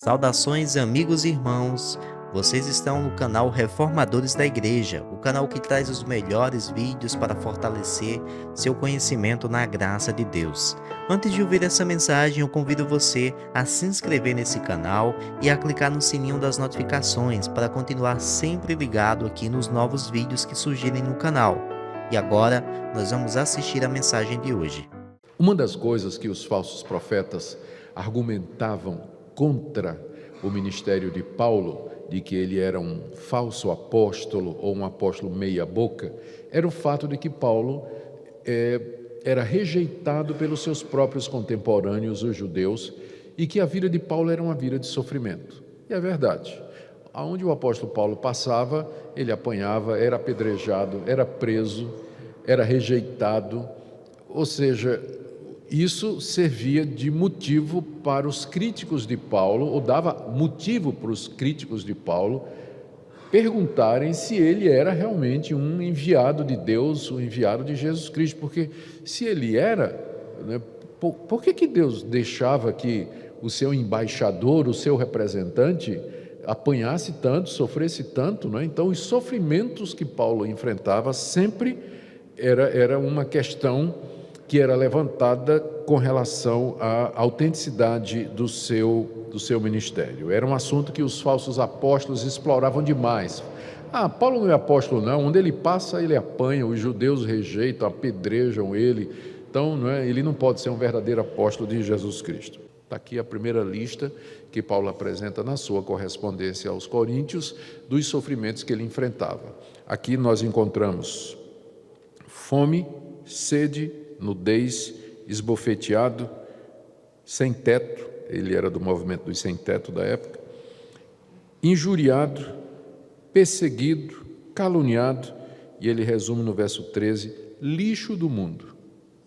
Saudações, amigos e irmãos! Vocês estão no canal Reformadores da Igreja, o canal que traz os melhores vídeos para fortalecer seu conhecimento na graça de Deus. Antes de ouvir essa mensagem, eu convido você a se inscrever nesse canal e a clicar no sininho das notificações para continuar sempre ligado aqui nos novos vídeos que surgirem no canal. E agora, nós vamos assistir a mensagem de hoje. Uma das coisas que os falsos profetas argumentavam contra o ministério de Paulo, de que ele era um falso apóstolo ou um apóstolo meia-boca, era o fato de que Paulo era rejeitado pelos seus próprios contemporâneos, os judeus, e que a vida de Paulo era uma vida de sofrimento. E é verdade. Aonde o apóstolo Paulo passava, ele apanhava, era apedrejado, era preso, era rejeitado, ou seja, isso servia de motivo para os críticos de Paulo, ou dava motivo para os críticos de Paulo perguntarem se ele era realmente um enviado de Deus, um enviado de Jesus Cristo, porque se ele era, né, por que Deus deixava que o seu embaixador, o seu representante, apanhasse tanto, sofresse tanto, né? Então, os sofrimentos que Paulo enfrentava sempre era uma questão que era levantada com relação à autenticidade do seu ministério. Era um assunto que os falsos apóstolos exploravam demais. Paulo não é apóstolo não, onde ele passa ele apanha, os judeus rejeitam, apedrejam ele, então ele não pode ser um verdadeiro apóstolo de Jesus Cristo. Está aqui a primeira lista que Paulo apresenta na sua correspondência aos Coríntios, dos sofrimentos que ele enfrentava. Aqui nós encontramos fome, sede, nudez, esbofeteado, sem teto, ele era do movimento dos sem teto da época, injuriado, perseguido, caluniado, e ele resume no verso 13, lixo do mundo.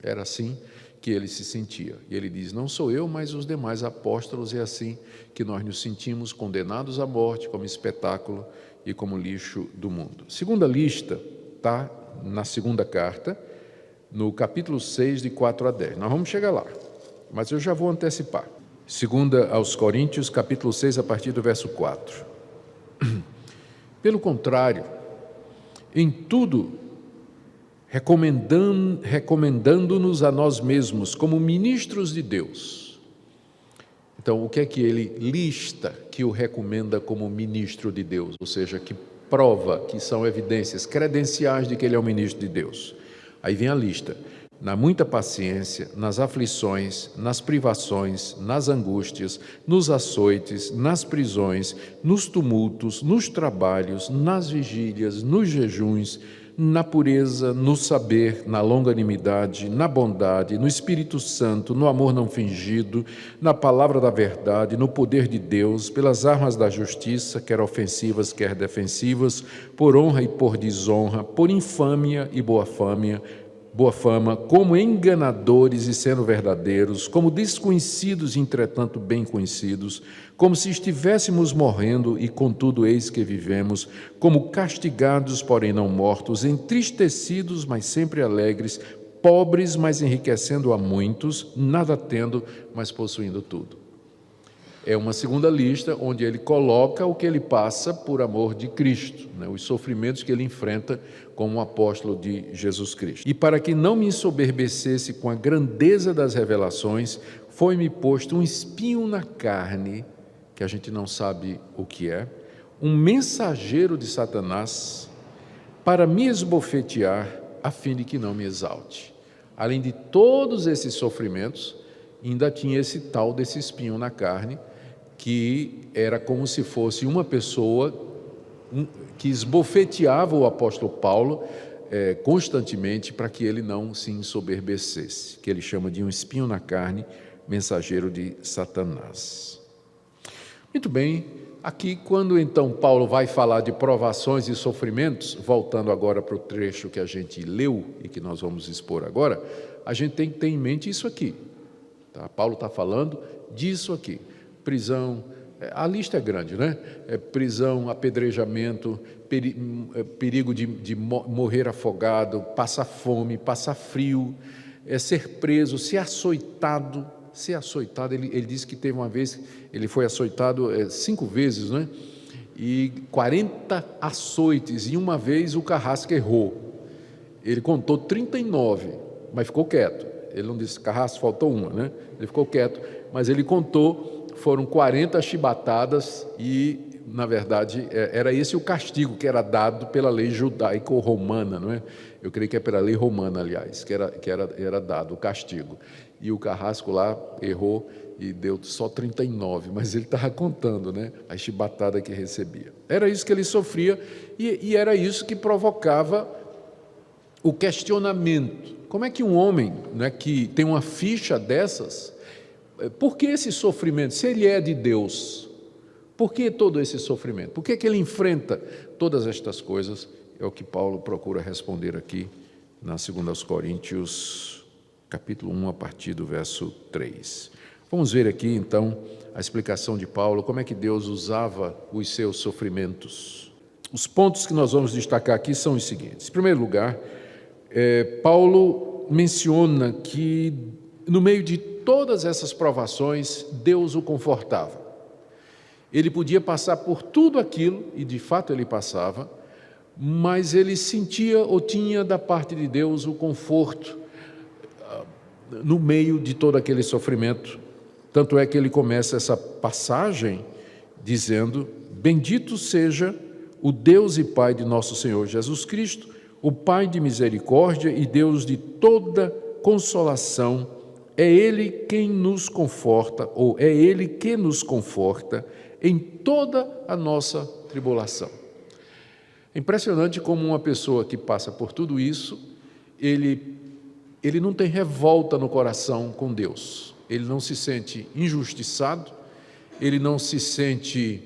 Era assim que ele se sentia. E ele diz, não sou eu, mas os demais apóstolos, é assim que nós nos sentimos condenados à morte, como espetáculo e como lixo do mundo. Segunda lista está na segunda carta, no capítulo 6, de 4 a 10. Nós vamos chegar lá, mas eu já vou antecipar. Segunda aos Coríntios, capítulo 6, a partir do verso 4. Pelo contrário, em tudo, recomendando-nos a nós mesmos como ministros de Deus. Então, o que é que ele lista que o recomenda como ministro de Deus? Ou seja, que prova, que são evidências, credenciais de que ele é um ministro de Deus. Aí vem a lista, na muita paciência, nas aflições, nas privações, nas angústias, nos açoites, nas prisões, nos tumultos, nos trabalhos, nas vigílias, nos jejuns, na pureza, no saber, na longanimidade, na bondade, no Espírito Santo, no amor não fingido, na palavra da verdade, no poder de Deus, pelas armas da justiça, quer ofensivas, quer defensivas, por honra e por desonra, por infâmia e boa fama, como enganadores e sendo verdadeiros, como desconhecidos e entretanto bem conhecidos, como se estivéssemos morrendo e contudo eis que vivemos, como castigados porém não mortos, entristecidos mas sempre alegres, pobres mas enriquecendo a muitos, nada tendo mas possuindo tudo. É uma segunda lista onde ele coloca o que ele passa por amor de Cristo, os sofrimentos que ele enfrenta como apóstolo de Jesus Cristo. E para que não me ensoberbecesse com a grandeza das revelações, foi-me posto um espinho na carne, que a gente não sabe o que é, um mensageiro de Satanás, para me esbofetear, a fim de que não me exalte. Além de todos esses sofrimentos, ainda tinha esse tal desse espinho na carne, que era como se fosse uma pessoa que esbofeteava o apóstolo Paulo constantemente para que ele não se ensoberbecesse, que ele chama de um espinho na carne, mensageiro de Satanás. Muito bem, aqui quando então Paulo vai falar de provações e sofrimentos, voltando agora para o trecho que a gente leu e que nós vamos expor agora, a gente tem que ter em mente isso aqui. Tá? Paulo está falando disso aqui. Prisão, a lista é grande, né? Prisão, apedrejamento, perigo de morrer afogado, passar fome, passar frio, ser preso, ser açoitado, ser açoitado. Ele disse que teve uma vez, ele foi açoitado 5 vezes, né? E 40 açoites, e uma vez o Carrasco errou. Ele contou 39, mas ficou quieto. Ele não disse, Carrasco, faltou uma, né? Ele ficou quieto, mas ele contou, foram 40 chibatadas e, na verdade, era esse o castigo que era dado pela lei judaico-romana, não é? Eu creio que é pela lei romana, aliás, que era dado o castigo. E o Carrasco lá errou e deu só 39, mas ele estava contando, né, a chibatada que recebia. Era isso que ele sofria e era isso que provocava o questionamento. Como é que um homem, né, que tem uma ficha dessas, por que esse sofrimento? Se ele é de Deus, por que todo esse sofrimento? Por que ele enfrenta todas estas coisas? É o que Paulo procura responder aqui na 2 Coríntios, capítulo 1, a partir do verso 3. Vamos ver aqui, então, a explicação de Paulo, como é que Deus usava os seus sofrimentos. Os pontos que nós vamos destacar aqui são os seguintes. Em primeiro lugar, Paulo menciona que, no meio de todas essas provações, Deus o confortava. Ele podia passar por tudo aquilo, e de fato ele passava, mas ele sentia ou tinha da parte de Deus o conforto no meio de todo aquele sofrimento. Tanto é que ele começa essa passagem dizendo: bendito seja o Deus e Pai de nosso Senhor Jesus Cristo, o Pai de misericórdia e Deus de toda consolação. É Ele quem nos conforta, ou é Ele que nos conforta em toda a nossa tribulação. É impressionante como uma pessoa que passa por tudo isso, ele não tem revolta no coração com Deus. Ele não se sente injustiçado, ele não se sente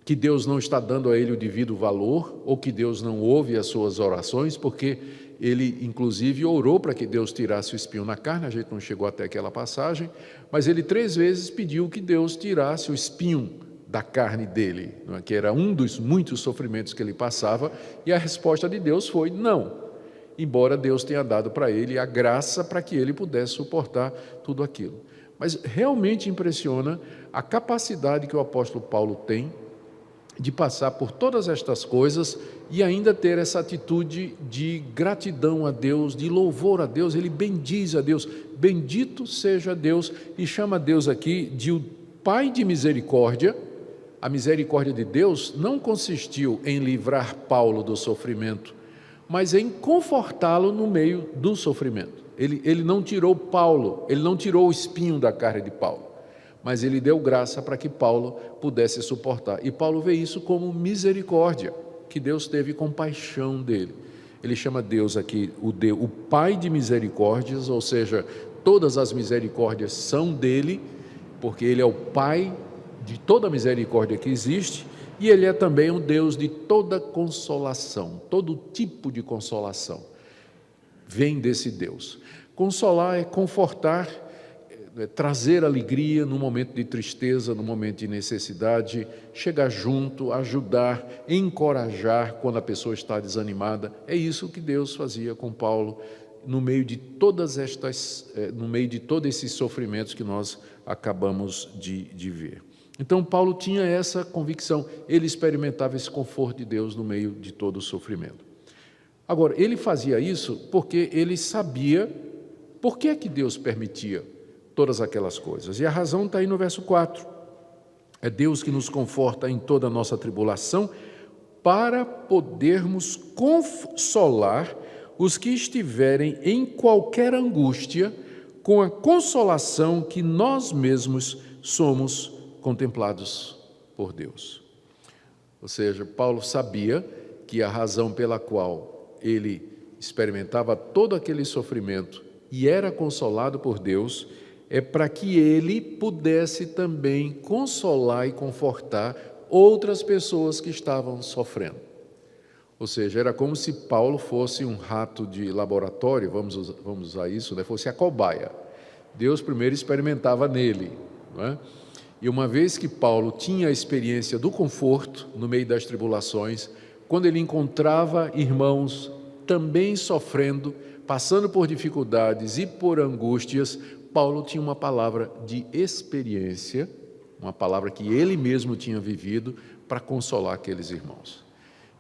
que Deus não está dando a ele o devido valor, ou que Deus não ouve as suas orações, porque ele, inclusive, orou para que Deus tirasse o espinho na carne. A gente não chegou até aquela passagem, mas ele 3 vezes pediu que Deus tirasse o espinho da carne dele, não é? Que era um dos muitos sofrimentos que ele passava, e a resposta de Deus foi não, embora Deus tenha dado para ele a graça para que ele pudesse suportar tudo aquilo. Mas realmente impressiona a capacidade que o apóstolo Paulo tem de passar por todas estas coisas e ainda ter essa atitude de gratidão a Deus, de louvor a Deus. Ele bendiz a Deus, bendito seja Deus, e chama Deus aqui de o Pai de misericórdia. A misericórdia de Deus não consistiu em livrar Paulo do sofrimento, mas em confortá-lo no meio do sofrimento. Ele não tirou Paulo, ele não tirou o espinho da carne de Paulo, mas ele deu graça para que Paulo pudesse suportar. E Paulo vê isso como misericórdia, que Deus teve compaixão dele. Ele chama Deus aqui o Pai de misericórdias, ou seja, todas as misericórdias são dele, porque ele é o Pai de toda misericórdia que existe, e ele é também um Deus de toda consolação. Todo tipo de consolação vem desse Deus. Consolar é confortar, trazer alegria no momento de tristeza, no momento de necessidade, chegar junto, ajudar, encorajar quando a pessoa está desanimada. É isso que Deus fazia com Paulo no meio de todos esses sofrimentos que nós acabamos de ver. Então Paulo tinha essa convicção, ele experimentava esse conforto de Deus no meio de todo o sofrimento. Agora, ele fazia isso porque ele sabia por que é que Deus permitia todas aquelas coisas. E a razão está aí no verso 4. É Deus que nos conforta em toda a nossa tribulação, para podermos consolar os que estiverem em qualquer angústia, com a consolação que nós mesmos somos contemplados por Deus. Ou seja, Paulo sabia que a razão pela qual ele experimentava todo aquele sofrimento e era consolado por Deus é para que ele pudesse também consolar e confortar outras pessoas que estavam sofrendo. Ou seja, era como se Paulo fosse um rato de laboratório, vamos usar isso, né? Fosse a cobaia. Deus primeiro experimentava nele, não é? E uma vez que Paulo tinha a experiência do conforto no meio das tribulações, quando ele encontrava irmãos também sofrendo, passando por dificuldades e por angústias, Paulo tinha uma palavra de experiência, uma palavra que ele mesmo tinha vivido para consolar aqueles irmãos.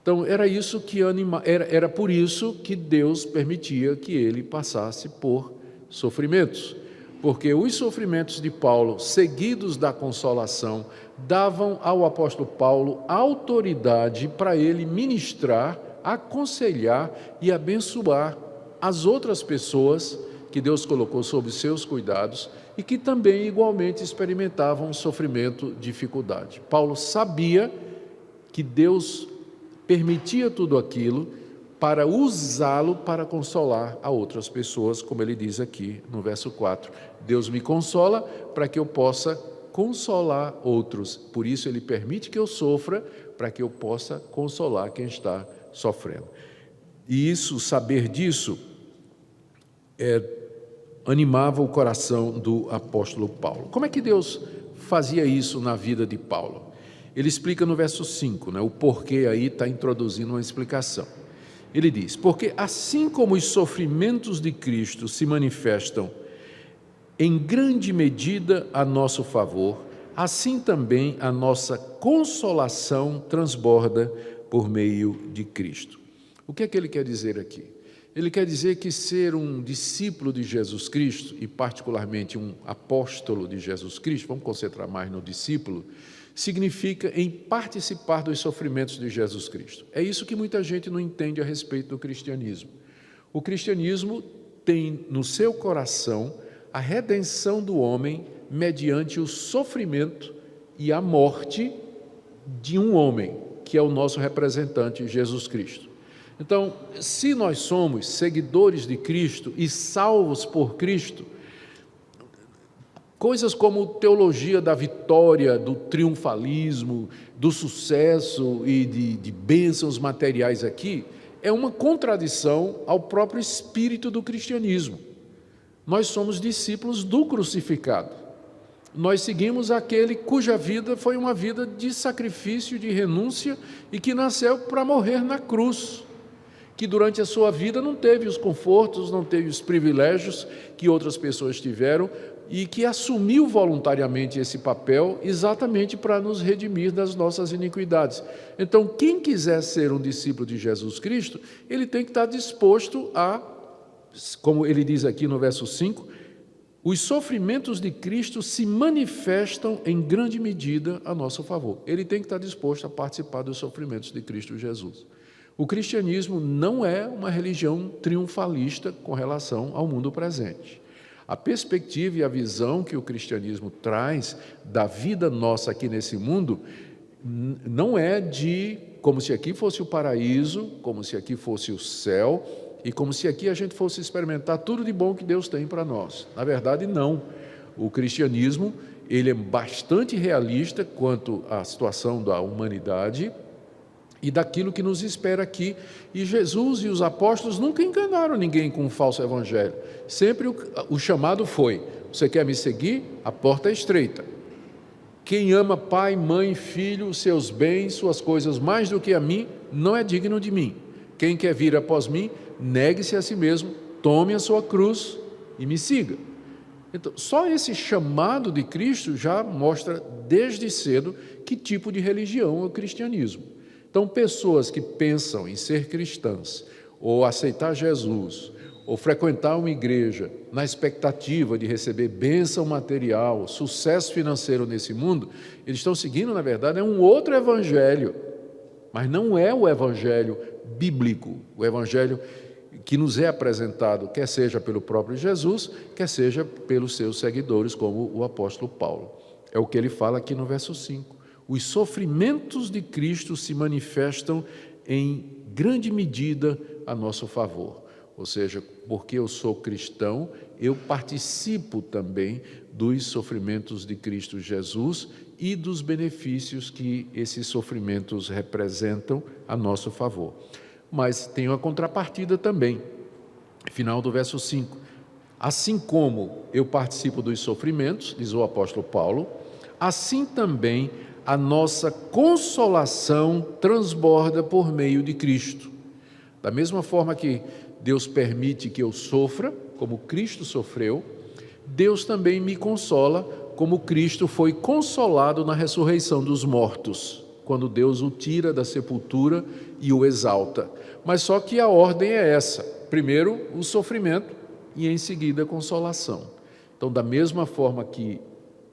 Então era por isso que Deus permitia que ele passasse por sofrimentos, porque os sofrimentos de Paulo, seguidos da consolação, davam ao apóstolo Paulo autoridade para ele ministrar, aconselhar e abençoar as outras pessoas que Deus colocou sob seus cuidados e que também igualmente experimentavam sofrimento, dificuldade. Paulo sabia que Deus permitia tudo aquilo para usá-lo para consolar a outras pessoas, como ele diz aqui no verso 4. Deus me consola para que eu possa consolar outros. Por isso ele permite que eu sofra, para que eu possa consolar quem está sofrendo. E isso, saber disso, animava o coração do apóstolo Paulo. Como é que Deus fazia isso na vida de Paulo? Ele explica no verso 5, o porquê aí está introduzindo uma explicação. Ele diz, porque assim como os sofrimentos de Cristo se manifestam em grande medida a nosso favor, assim também a nossa consolação transborda por meio de Cristo. O que é que ele quer dizer aqui? Ele quer dizer que ser um discípulo de Jesus Cristo, e particularmente um apóstolo de Jesus Cristo, vamos concentrar mais no discípulo, significa em participar dos sofrimentos de Jesus Cristo. É isso que muita gente não entende a respeito do cristianismo. O cristianismo tem no seu coração a redenção do homem mediante o sofrimento e a morte de um homem, que é o nosso representante, Jesus Cristo. Então, se nós somos seguidores de Cristo e salvos por Cristo, coisas como teologia da vitória, do triunfalismo, do sucesso e de bênçãos materiais aqui, é uma contradição ao próprio espírito do cristianismo. Nós somos discípulos do crucificado. Nós seguimos aquele cuja vida foi uma vida de sacrifício, de renúncia e que nasceu para morrer na cruz, que durante a sua vida não teve os confortos, não teve os privilégios que outras pessoas tiveram e que assumiu voluntariamente esse papel exatamente para nos redimir das nossas iniquidades. Então, quem quiser ser um discípulo de Jesus Cristo, ele tem que estar disposto a, como ele diz aqui no verso 5, os sofrimentos de Cristo se manifestam em grande medida a nosso favor. Ele tem que estar disposto a participar dos sofrimentos de Cristo Jesus. O cristianismo não é uma religião triunfalista com relação ao mundo presente. A perspectiva e a visão que o cristianismo traz da vida nossa aqui nesse mundo não é de como se aqui fosse o paraíso, como se aqui fosse o céu e como se aqui a gente fosse experimentar tudo de bom que Deus tem para nós. Na verdade, não. O cristianismo ele é bastante realista quanto à situação da humanidade e daquilo que nos espera aqui. E Jesus e os apóstolos nunca enganaram ninguém com um falso evangelho. Sempre o chamado foi: você quer me seguir? A porta é estreita. Quem ama pai, mãe, filho, seus bens, suas coisas mais do que a mim, não é digno de mim. Quem quer vir após mim, negue-se a si mesmo, tome a sua cruz e me siga. Então, só esse chamado de Cristo já mostra desde cedo que tipo de religião é o cristianismo. Então, pessoas que pensam em ser cristãs, ou aceitar Jesus, ou frequentar uma igreja na expectativa de receber bênção material, sucesso financeiro nesse mundo, eles estão seguindo, na verdade, um outro evangelho, mas não é o evangelho bíblico, o evangelho que nos é apresentado, quer seja pelo próprio Jesus, quer seja pelos seus seguidores, como o apóstolo Paulo. É o que ele fala aqui no verso 5. Os sofrimentos de Cristo se manifestam em grande medida a nosso favor. Ou seja, porque eu sou cristão, eu participo também dos sofrimentos de Cristo Jesus e dos benefícios que esses sofrimentos representam a nosso favor. Mas tem uma contrapartida também, final do verso 5. Assim como eu participo dos sofrimentos, diz o apóstolo Paulo, assim também a nossa consolação transborda por meio de Cristo. Da mesma forma que Deus permite que eu sofra, como Cristo sofreu, Deus também me consola, como Cristo foi consolado na ressurreição dos mortos, quando Deus o tira da sepultura e o exalta. Mas só que a ordem é essa: primeiro o sofrimento e em seguida a consolação. Então, da mesma forma que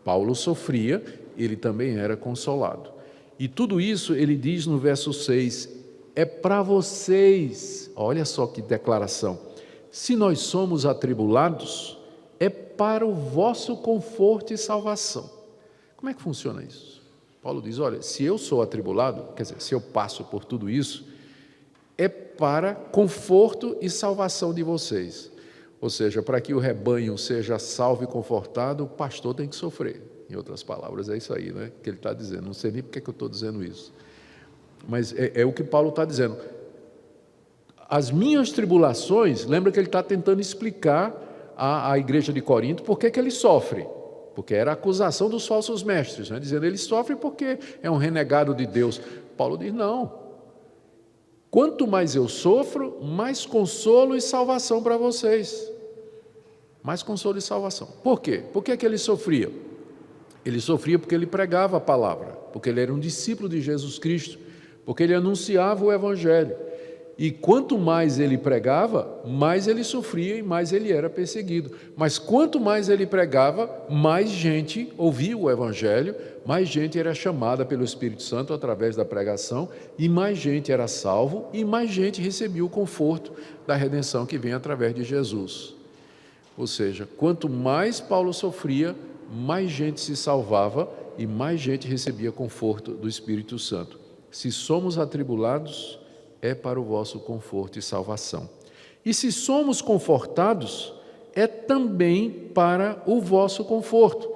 Paulo sofria, ele também era consolado. E tudo isso ele diz no verso 6, é para vocês. Olha só que declaração: se nós somos atribulados, é para o vosso conforto e salvação. Como é que funciona isso? Paulo diz, olha, se eu sou atribulado, quer dizer, se eu passo por tudo isso, é para conforto e salvação de vocês. Ou seja, para que o rebanho seja salvo e confortado, o pastor tem que sofrer. Em outras palavras, é isso aí, né, que ele está dizendo. Não sei nem porque que eu estou dizendo isso. Mas é o que Paulo está dizendo. As minhas tribulações, lembra que ele está tentando explicar à igreja de Corinto por que ele sofre. Porque era a acusação dos falsos mestres, né, dizendo ele sofre porque é um renegado de Deus. Paulo diz, não. Quanto mais eu sofro, mais consolo e salvação para vocês. Mais consolo e salvação. Por quê? Por que ele sofria? Ele sofria porque ele pregava a palavra, porque ele era um discípulo de Jesus Cristo, porque ele anunciava o Evangelho. E quanto mais ele pregava, mais ele sofria e mais ele era perseguido. Mas quanto mais ele pregava, mais gente ouvia o Evangelho, mais gente era chamada pelo Espírito Santo através da pregação, e mais gente era salvo, e mais gente recebia o conforto da redenção que vem através de Jesus. Ou seja, quanto mais Paulo sofria, mais gente se salvava e mais gente recebia conforto do Espírito Santo. Se somos atribulados, é para o vosso conforto e salvação. E se somos confortados, é também para o vosso conforto.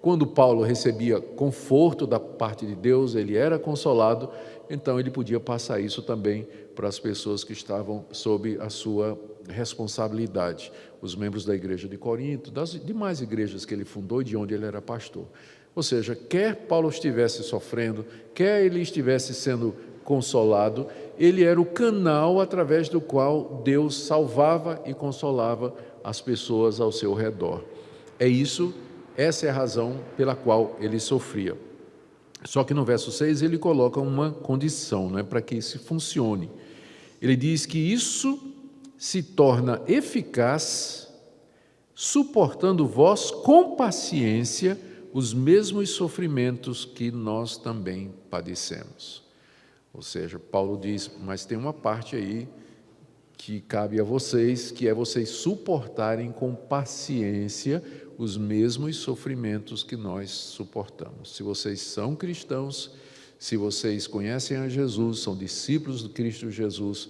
Quando Paulo recebia conforto da parte de Deus, ele era consolado, então ele podia passar isso também para as pessoas que estavam sob a sua responsabilidade, os membros da igreja de Corinto, das demais igrejas que ele fundou e de onde ele era pastor. Ou seja, quer Paulo estivesse sofrendo, quer ele estivesse sendo consolado, ele era o canal através do qual Deus salvava e consolava as pessoas ao seu redor. Essa é a razão pela qual ele sofria. Só que no verso 6 ele coloca uma condição, para que isso funcione. Ele diz que isso se torna eficaz suportando vós com paciência os mesmos sofrimentos que nós também padecemos. Ou seja, Paulo diz, mas tem uma parte aí que cabe a vocês, que é vocês suportarem com paciência os mesmos sofrimentos que nós suportamos. Se vocês são cristãos, se vocês conhecem a Jesus, são discípulos de Cristo Jesus,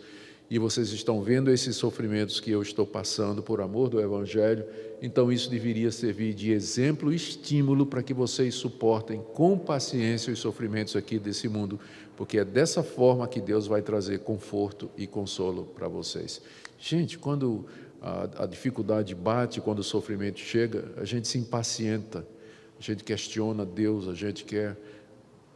e vocês estão vendo esses sofrimentos que eu estou passando por amor do Evangelho, então isso deveria servir de exemplo e estímulo para que vocês suportem com paciência os sofrimentos aqui desse mundo, porque é dessa forma que Deus vai trazer conforto e consolo para vocês. Gente, quando a dificuldade bate, quando o sofrimento chega, a gente se impacienta, a gente questiona Deus, a gente quer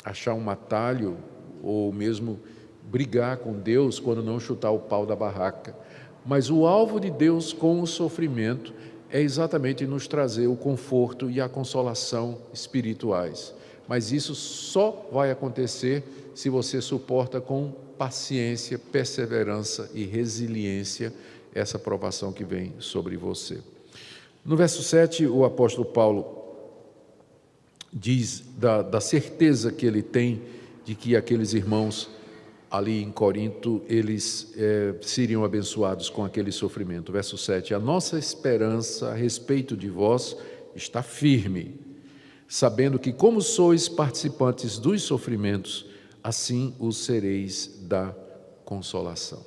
achar um atalho ou mesmo brigar com Deus quando não chutar o pau da barraca. Mas o alvo de Deus com o sofrimento é exatamente nos trazer o conforto e a consolação espirituais. Mas isso só vai acontecer se você suporta com paciência, perseverança e resiliência essa provação que vem sobre você. No verso 7, o apóstolo Paulo diz da certeza que ele tem de que aqueles irmãos ali em Corinto, eles seriam abençoados com aquele sofrimento. Verso 7, a nossa esperança a respeito de vós está firme, sabendo que como sois participantes dos sofrimentos, assim os sereis da consolação.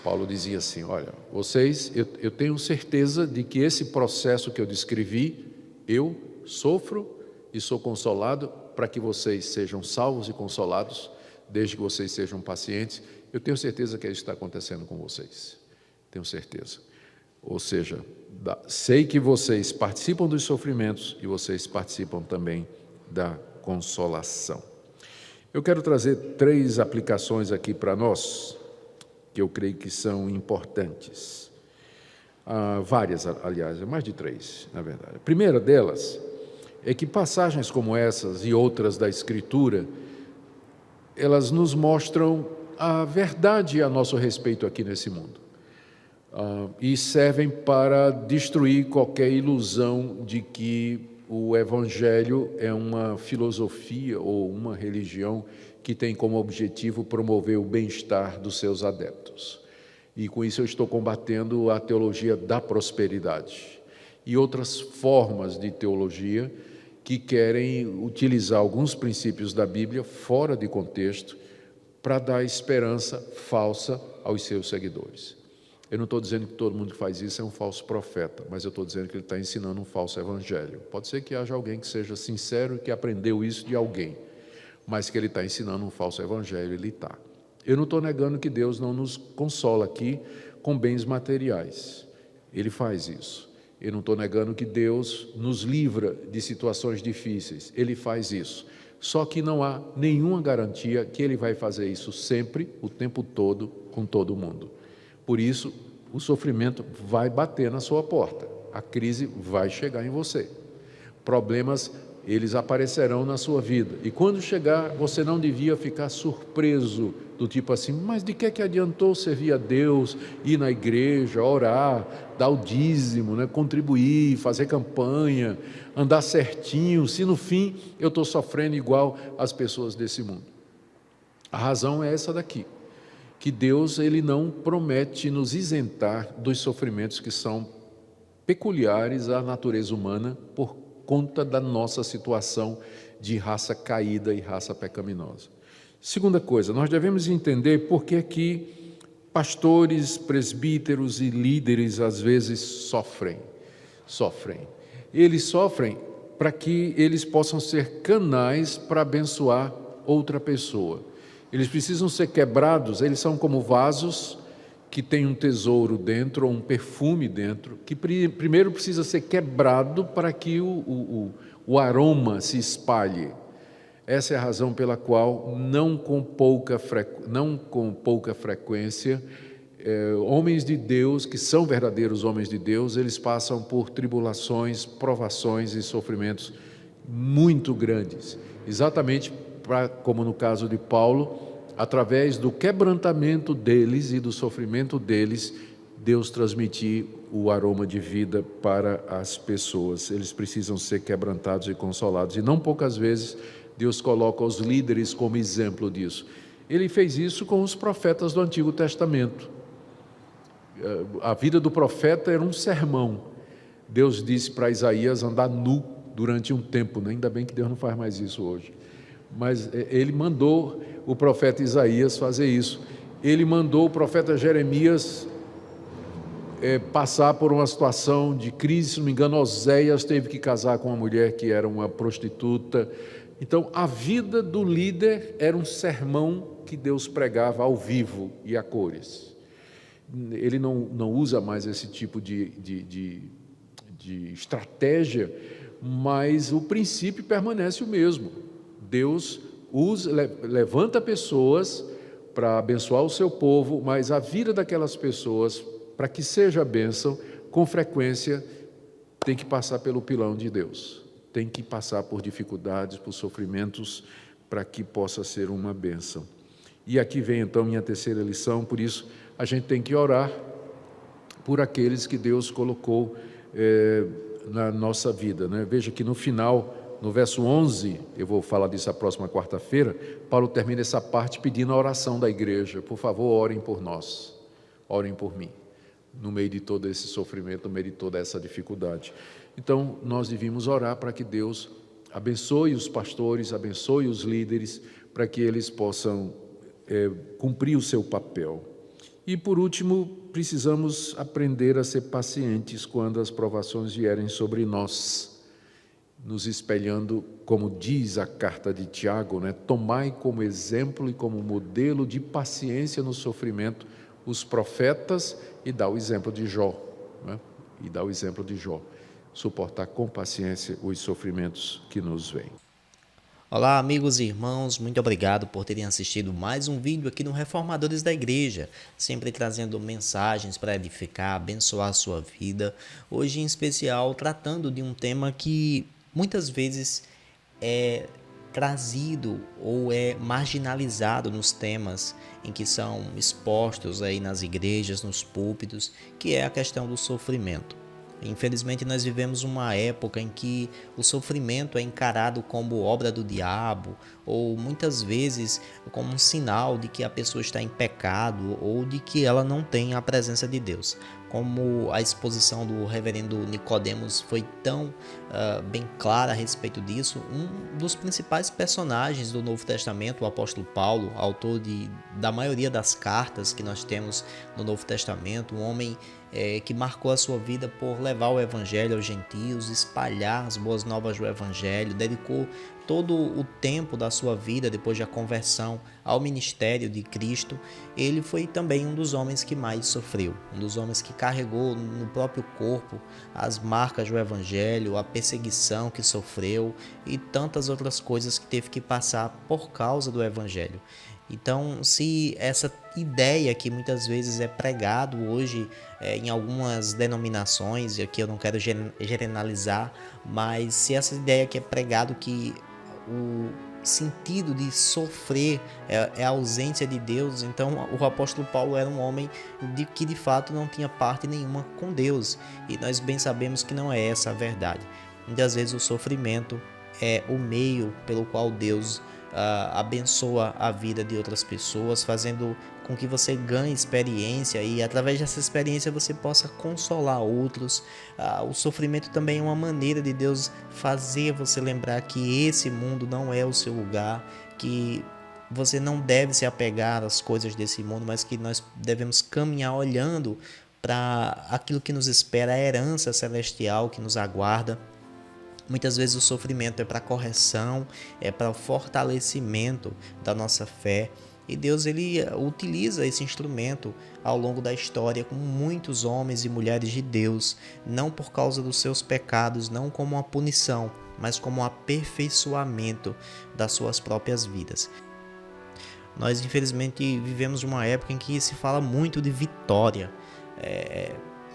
Paulo dizia assim, olha, vocês, eu tenho certeza de que esse processo que eu descrevi, eu sofro e sou consolado para que vocês sejam salvos e consolados, desde que vocês sejam pacientes. Eu tenho certeza que isso está acontecendo com vocês, tenho certeza. Ou seja, sei que vocês participam dos sofrimentos e vocês participam também da consolação. Eu quero trazer 3 aplicações aqui para nós, que eu creio que são importantes. Várias, aliás, mais de 3, na verdade. A primeira delas é que passagens como essas e outras da Escritura, elas nos mostram a verdade a nosso respeito aqui nesse mundo. E servem para destruir qualquer ilusão de que o Evangelho é uma filosofia ou uma religião que tem como objetivo promover o bem-estar dos seus adeptos. E com isso eu estou combatendo a teologia da prosperidade e outras formas de teologia que querem utilizar alguns princípios da Bíblia fora de contexto para dar esperança falsa aos seus seguidores. Eu não estou dizendo que todo mundo que faz isso é um falso profeta, mas eu estou dizendo que ele está ensinando um falso evangelho. Pode ser que haja alguém que seja sincero e que aprendeu isso de alguém, mas que ele está ensinando um falso evangelho, ele está. Eu não estou negando que Deus não nos consola aqui com bens materiais. Ele faz isso. Eu não estou negando que Deus nos livra de situações difíceis. Ele faz isso. Só que não há nenhuma garantia que Ele vai fazer isso sempre, o tempo todo, com todo mundo. Por isso, o sofrimento vai bater na sua porta. A crise vai chegar em você. Problemas, eles aparecerão na sua vida. E quando chegar, você não devia ficar surpreso, do tipo assim, mas de que adiantou servir a Deus, ir na igreja, orar, dar o dízimo, né, contribuir, fazer campanha, andar certinho, se no fim eu estou sofrendo igual as pessoas desse mundo. A razão é essa daqui, que Deus ele não promete nos isentar dos sofrimentos que são peculiares à natureza humana por conta da nossa situação de raça caída e raça pecaminosa. Segunda coisa, nós devemos entender por que que pastores, presbíteros e líderes às vezes sofrem. Eles sofrem para que eles possam ser canais para abençoar outra pessoa. Eles precisam ser quebrados, eles são como vasos que tem um tesouro dentro, ou um perfume dentro, que primeiro precisa ser quebrado para que o aroma se espalhe. Essa é a razão pela qual, não com pouca frequência, homens de Deus, que são verdadeiros homens de Deus, eles passam por tribulações, provações e sofrimentos muito grandes. Exatamente como no caso de Paulo, através do quebrantamento deles e do sofrimento deles, Deus transmitir o aroma de vida para as pessoas. Eles precisam ser quebrantados e consolados. E não poucas vezes Deus coloca os líderes como exemplo disso. Ele fez isso com os profetas do Antigo Testamento. A vida do profeta era um sermão. Deus disse para Isaías andar nu durante um tempo, né? Ainda bem que Deus não faz mais isso hoje. Mas ele mandou o profeta Isaías fazer isso. Ele mandou o profeta Jeremias passar por uma situação de crise. Se não me engano, Oséias teve que casar com uma mulher que era uma prostituta. Então, a vida do líder era um sermão que Deus pregava ao vivo e a cores. Ele não usa mais esse tipo de estratégia, mas o princípio permanece o mesmo. Deus levanta pessoas para abençoar o seu povo, mas a vida daquelas pessoas, para que seja bênção, com frequência tem que passar pelo pilão de Deus. Tem que passar por dificuldades, por sofrimentos, para que possa ser uma bênção. E aqui vem então minha terceira lição, por isso a gente tem que orar por aqueles que Deus colocou na nossa vida, né? Veja que no final, no verso 11, eu vou falar disso a próxima quarta-feira, Paulo termina essa parte pedindo a oração da igreja. Por favor, orem por nós, orem por mim, no meio de todo esse sofrimento, no meio de toda essa dificuldade. Então, nós devíamos orar para que Deus abençoe os pastores, abençoe os líderes, para que eles possam cumprir o seu papel. E, por último, precisamos aprender a ser pacientes quando as provações vierem sobre nós, nos espelhando, como diz a carta de Tiago, né? Tomai como exemplo e como modelo de paciência no sofrimento os profetas e dá o exemplo de Jó, né? E dá o exemplo de Jó. Suportar com paciência os sofrimentos que nos vêm. Olá, amigos e irmãos, muito obrigado por terem assistido mais um vídeo aqui no Reformadores da Igreja, sempre trazendo mensagens para edificar, abençoar a sua vida. Hoje, em especial, tratando de um tema que muitas vezes é trazido ou é marginalizado nos temas em que são expostos aí nas igrejas, nos púlpitos, que é a questão do sofrimento. Infelizmente, nós vivemos uma época em que o sofrimento é encarado como obra do diabo, ou muitas vezes como um sinal de que a pessoa está em pecado ou de que ela não tem a presença de Deus. Como a exposição do reverendo Nicodemos foi tão bem clara a respeito disso, um dos principais personagens do Novo Testamento, o apóstolo Paulo, autor da maioria das cartas que nós temos no Novo Testamento, um homem que marcou a sua vida por levar o evangelho aos gentios, espalhar as boas novas do evangelho, dedicou todo o tempo da sua vida depois da conversão ao ministério de Cristo. Ele foi também um dos homens que mais sofreu, um dos homens que carregou no próprio corpo as marcas do evangelho, a perseguição que sofreu e tantas outras coisas que teve que passar por causa do evangelho. Então, se essa ideia que muitas vezes é pregado hoje em algumas denominações, e aqui eu não quero generalizar, mas se essa ideia que é pregado que o sentido de sofrer é a ausência de Deus, então o apóstolo Paulo era um homem que de fato não tinha parte nenhuma com Deus, e nós bem sabemos que não é essa a verdade. Muitas vezes o sofrimento é o meio pelo qual Deus abençoa a vida de outras pessoas, fazendo com que você ganhe experiência e através dessa experiência você possa consolar outros. O sofrimento também é uma maneira de Deus fazer você lembrar que esse mundo não é o seu lugar, que você não deve se apegar às coisas desse mundo, mas que nós devemos caminhar olhando para aquilo que nos espera, a herança celestial que nos aguarda. Muitas vezes o sofrimento é para correção, é para o fortalecimento da nossa fé. E Deus ele utiliza esse instrumento ao longo da história com muitos homens e mulheres de Deus, não por causa dos seus pecados, não como uma punição, mas como um aperfeiçoamento das suas próprias vidas. Nós infelizmente vivemos uma época em que se fala muito de vitória.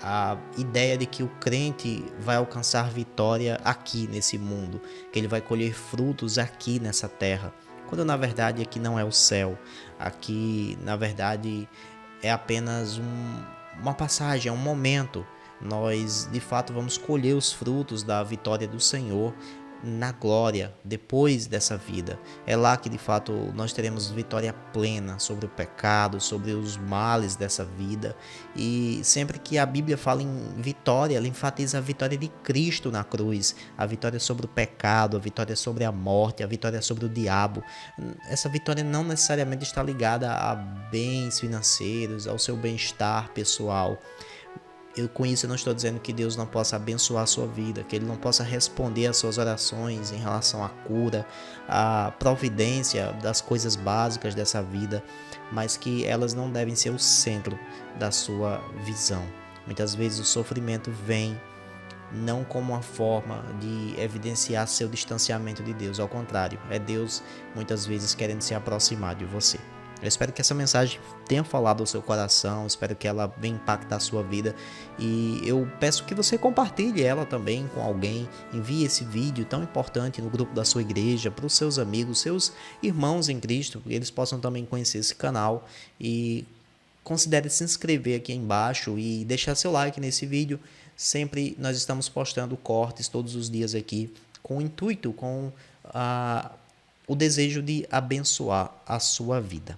A ideia de que o crente vai alcançar vitória aqui nesse mundo, que ele vai colher frutos aqui nessa terra, quando na verdade aqui não é o céu, aqui na verdade é apenas uma passagem, é um momento. Nós de fato vamos colher os frutos da vitória do Senhor na glória, depois dessa vida. É lá que de fato nós teremos vitória plena sobre o pecado, sobre os males dessa vida. E sempre que a Bíblia fala em vitória, ela enfatiza a vitória de Cristo na cruz, a vitória sobre o pecado, a vitória sobre a morte, a vitória sobre o diabo. Essa vitória não necessariamente está ligada a bens financeiros, ao seu bem-estar pessoal. Com isso eu não estou dizendo que Deus não possa abençoar a sua vida, que Ele não possa responder às suas orações em relação à cura, à providência das coisas básicas dessa vida, mas que elas não devem ser o centro da sua visão. Muitas vezes o sofrimento vem não como uma forma de evidenciar seu distanciamento de Deus, ao contrário, é Deus muitas vezes querendo se aproximar de você. Eu espero que essa mensagem tenha falado ao seu coração, espero que ela venha impactar a sua vida e eu peço que você compartilhe ela também com alguém, envie esse vídeo tão importante no grupo da sua igreja, para os seus amigos, seus irmãos em Cristo, que eles possam também conhecer esse canal e considere se inscrever aqui embaixo e deixar seu like nesse vídeo. Sempre nós estamos postando cortes todos os dias aqui com o intuito, com o desejo de abençoar a sua vida.